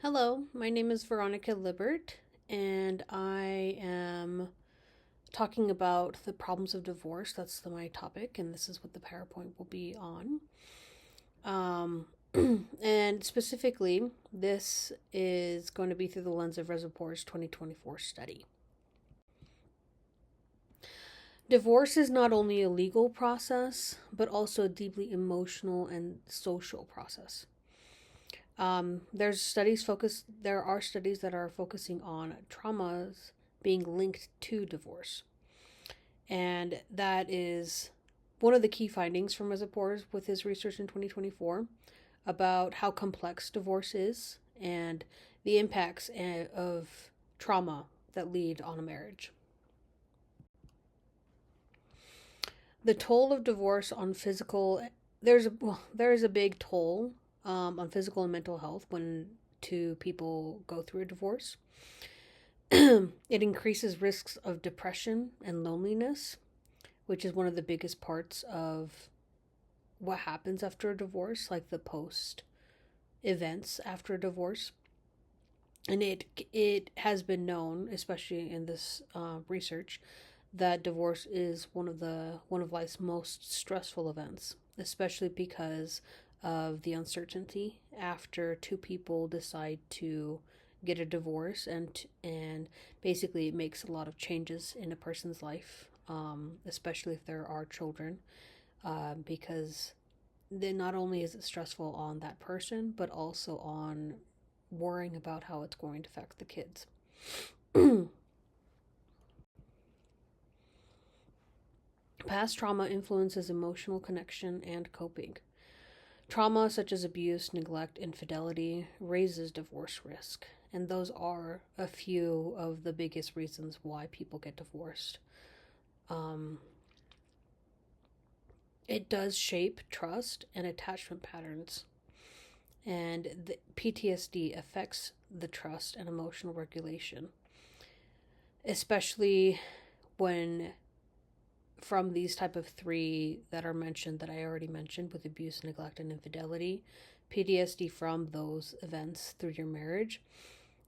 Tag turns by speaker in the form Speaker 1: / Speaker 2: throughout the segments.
Speaker 1: Hello, my name is Veronica Lybbert, and I am talking about the problems of divorce. That's my topic, and this is what the PowerPoint will be on. Um, and specifically, this is going to be through the lens of Reservoir's 2024 study. Divorce is not only a legal process, but also a deeply emotional and social process. There are studies that are focusing on traumas being linked to divorce. And that is one of the key findings from Reservoirs with his research in 2024 about how complex divorce is and the impacts of trauma that lead on a marriage. The toll of divorce on physical there is a big toll on physical and mental health when two people go through a divorce. It increases risks of depression and loneliness, which is one of the biggest parts of what happens after a divorce, like the post events after a divorce. And it has been known, especially in this research, that divorce is one of life's most stressful events, especially because of the uncertainty after two people decide to get a divorce, and basically it makes a lot of changes in a person's life, especially if there are children, because then not only is it stressful on that person, but also on worrying about how it's going to affect the kids. Past trauma influences emotional connection and coping. Trauma such as abuse, neglect, infidelity raises divorce risk, and those are a few of the biggest reasons why people get divorced. Um, it does shape trust and attachment patterns, and the PTSD affects the trust and emotional regulation, especially when from these type of three that are mentioned, that I already mentioned, with abuse, neglect, and infidelity. PTSD from those events through your marriage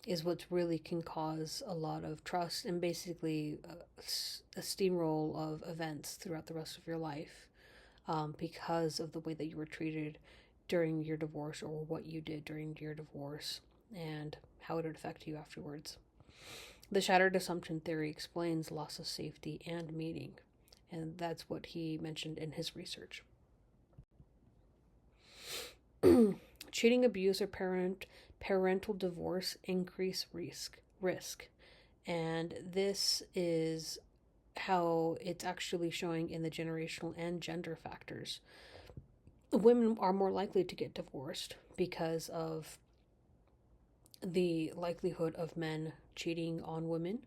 Speaker 1: is what really can cause a lot of trust and basically a steamroll of events throughout the rest of your life, because of the way that you were treated during your divorce or what you did during your divorce and how it would affect you afterwards. The shattered assumption theory explains loss of safety and meaning, and that's what he mentioned in his research. Cheating, abuse, or parental divorce increase risk, and this is how it's actually showing in the generational and gender factors. Women are more likely to get divorced because of the likelihood of men cheating on women,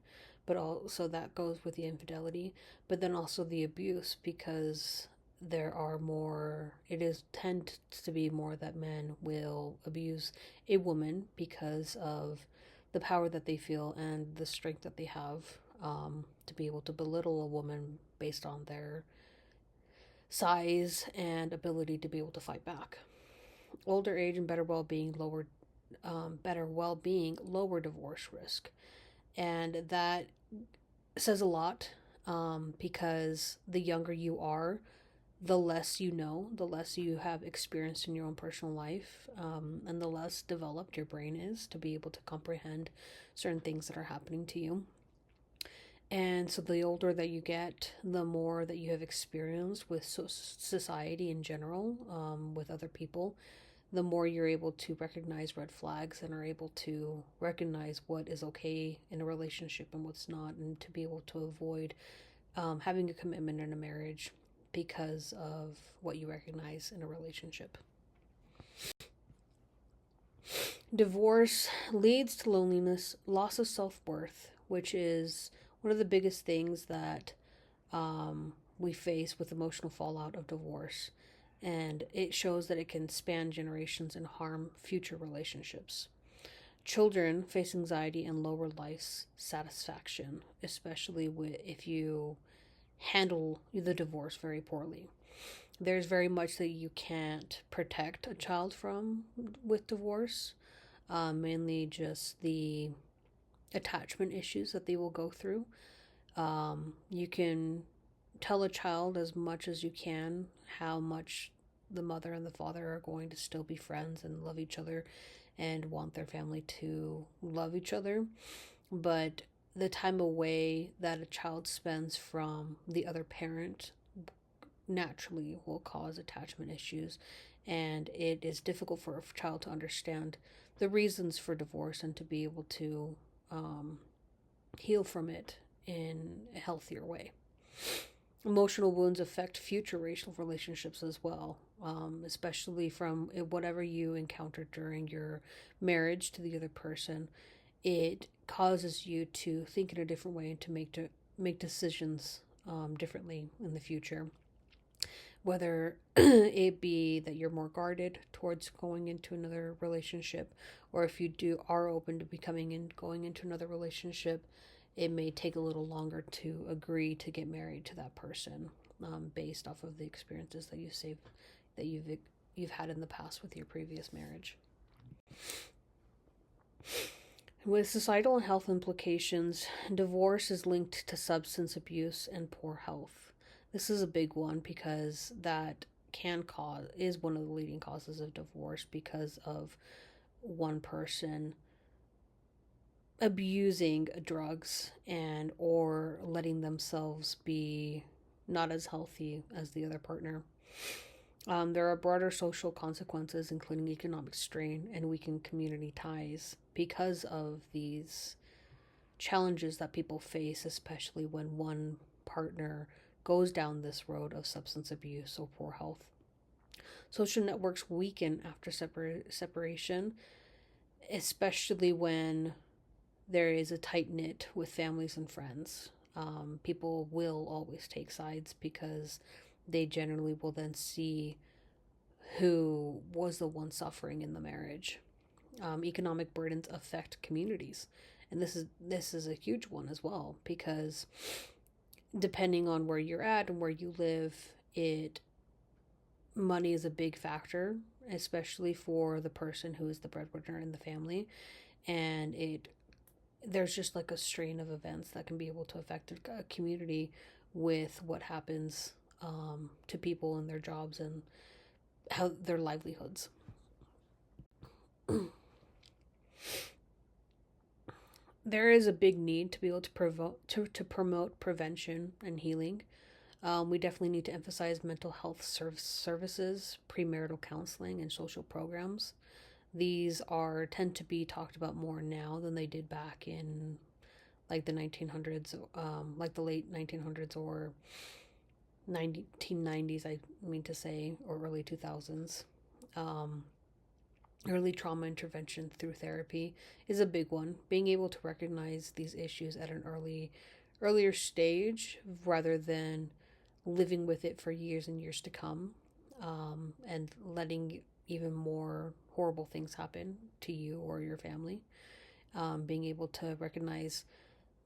Speaker 1: but also that goes with the infidelity, but then also the abuse, because there are more, it is tend to be more that men will abuse a woman because of the power that they feel and the strength that they have, to be able to belittle a woman based on their size and ability to be able to fight back. Older age and better well-being lower divorce risk, and that says a lot, because the younger you are, the less you know, the less you have experienced in your own personal life, and the less developed your brain is to be able to comprehend certain things that are happening to you. And so the older that you get, the more that you have experienced with society in general, with other people, the more you're able to recognize red flags and are able to recognize what is okay in a relationship and what's not, and to be able to avoid having a commitment in a marriage because of what you recognize in a relationship. Divorce leads to loneliness, loss of self worth, which is one of the biggest things that we face with emotional fallout of divorce. And it shows that it can span generations and harm future relationships. Children face anxiety and lower life satisfaction, especially if you handle the divorce very poorly. There's very much that you can't protect a child from with divorce. mainly just the attachment issues that they will go through. You can tell a child as much as you can how much the mother and the father are going to still be friends and love each other and want their family to love each other. But the time away that a child spends from the other parent naturally will cause attachment issues, and it is difficult for a child to understand the reasons for divorce and to be able to um, heal from it in a healthier way. Emotional wounds affect future racial relationships as well, especially from whatever you encountered during your marriage to the other person. It causes you to think in a different way and to make decisions differently in the future. Whether it be that you're more guarded towards going into another relationship, or if you are open to becoming and going into another relationship, it may take a little longer to agree to get married to that person, based off of the experiences that you've had in the past with your previous marriage. With societal and health implications, divorce is linked to substance abuse and poor health. This is a big one because that is one of the leading causes of divorce, because of one person abusing drugs and or letting themselves be not as healthy as the other partner. There are broader social consequences, including economic strain and weakened community ties, because of these challenges that people face, especially when one partner goes down this road of substance abuse or poor health. Social networks weaken after separation, especially when there is a tight knit with families and friends. People will always take sides because they generally will then see who was the one suffering in the marriage. Economic burdens affect communities, and this is a huge one as well, because depending on where you're at and where you live, it money is a big factor, especially for the person who is the breadwinner in the family, and there's just like a strain of events that can be able to affect a community with what happens to people and their jobs and how their livelihoods. There is a big need to be able to promote prevention and healing. We definitely need to emphasize mental health services, premarital counseling, and social programs. These tend to be talked about more now than they did back in like the 1900s, like the late 1900s or 1990s, I mean to say, or early 2000s. Early trauma intervention through therapy is a big one. Being able to recognize these issues at an earlier stage, rather than living with it for years and years to come, and letting even more horrible things happen to you or your family. Being able to recognize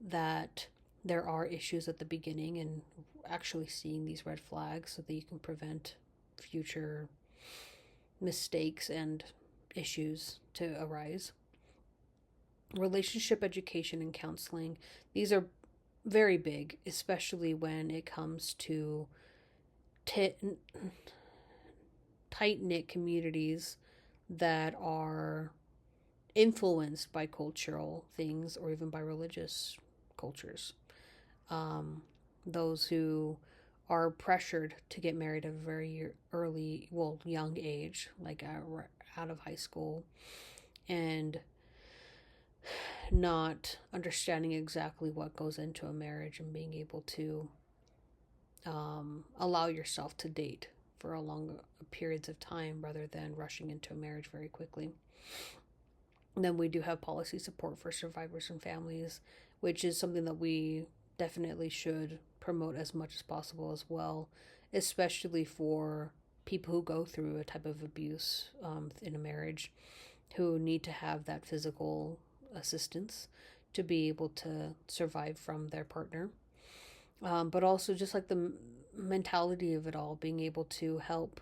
Speaker 1: that there are issues at the beginning and actually seeing these red flags so that you can prevent future mistakes and issues to arise. Relationship education and counseling. These are very big, especially when it comes to tight knit communities that are influenced by cultural things or even by religious cultures. Those who are pressured to get married at a very young age, like out of high school, and not understanding exactly what goes into a marriage and being able to allow yourself to date for a long periods of time rather than rushing into a marriage very quickly. And then we do have policy support for survivors and families, which is something that we definitely should promote as much as possible as well, especially for people who go through a type of abuse in a marriage, who need to have that physical assistance to be able to survive from their partner. But also just like the mentality of it all, being able to help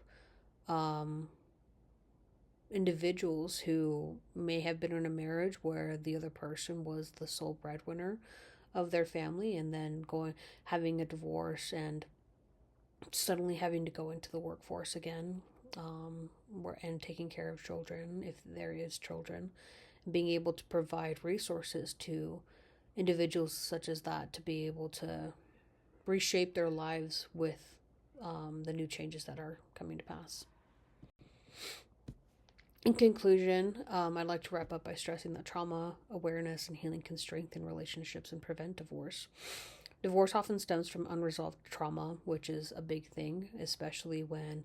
Speaker 1: individuals who may have been in a marriage where the other person was the sole breadwinner of their family, and then going having a divorce and suddenly having to go into the workforce again, and taking care of children if there is children, being able to provide resources to individuals such as that to be able to reshape their lives with the new changes that are coming to pass. In conclusion, I'd like to wrap up by stressing that trauma awareness and healing can strengthen relationships and prevent divorce. Divorce often stems from unresolved trauma, which is a big thing, especially when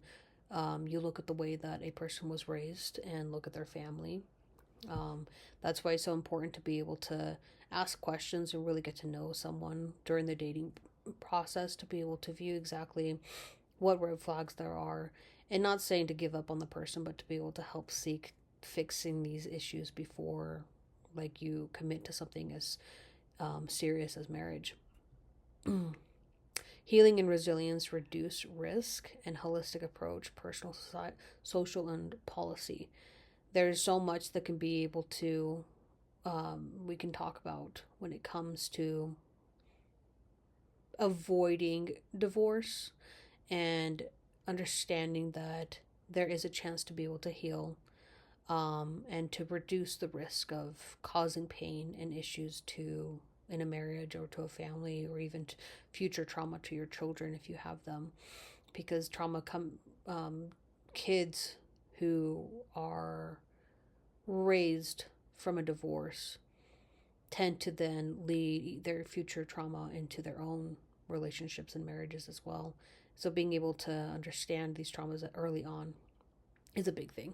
Speaker 1: you look at the way that a person was raised and look at their family. That's why it's so important to be able to ask questions and really get to know someone during the dating process, to be able to view exactly what red flags there are, and not saying to give up on the person, but to be able to help seek fixing these issues before like you commit to something as serious as marriage. Healing and resilience reduce risk, and holistic approach, personal, society, social, and policy. There's so much that can be able to we can talk about when it comes to avoiding divorce and understanding that there is a chance to be able to heal, and to reduce the risk of causing pain and issues to in a marriage or to a family, or even to future trauma to your children if you have them, because kids who are raised from a divorce tend to then lead their future trauma into their own relationships and marriages as well. So being able to understand these traumas early on is a big thing.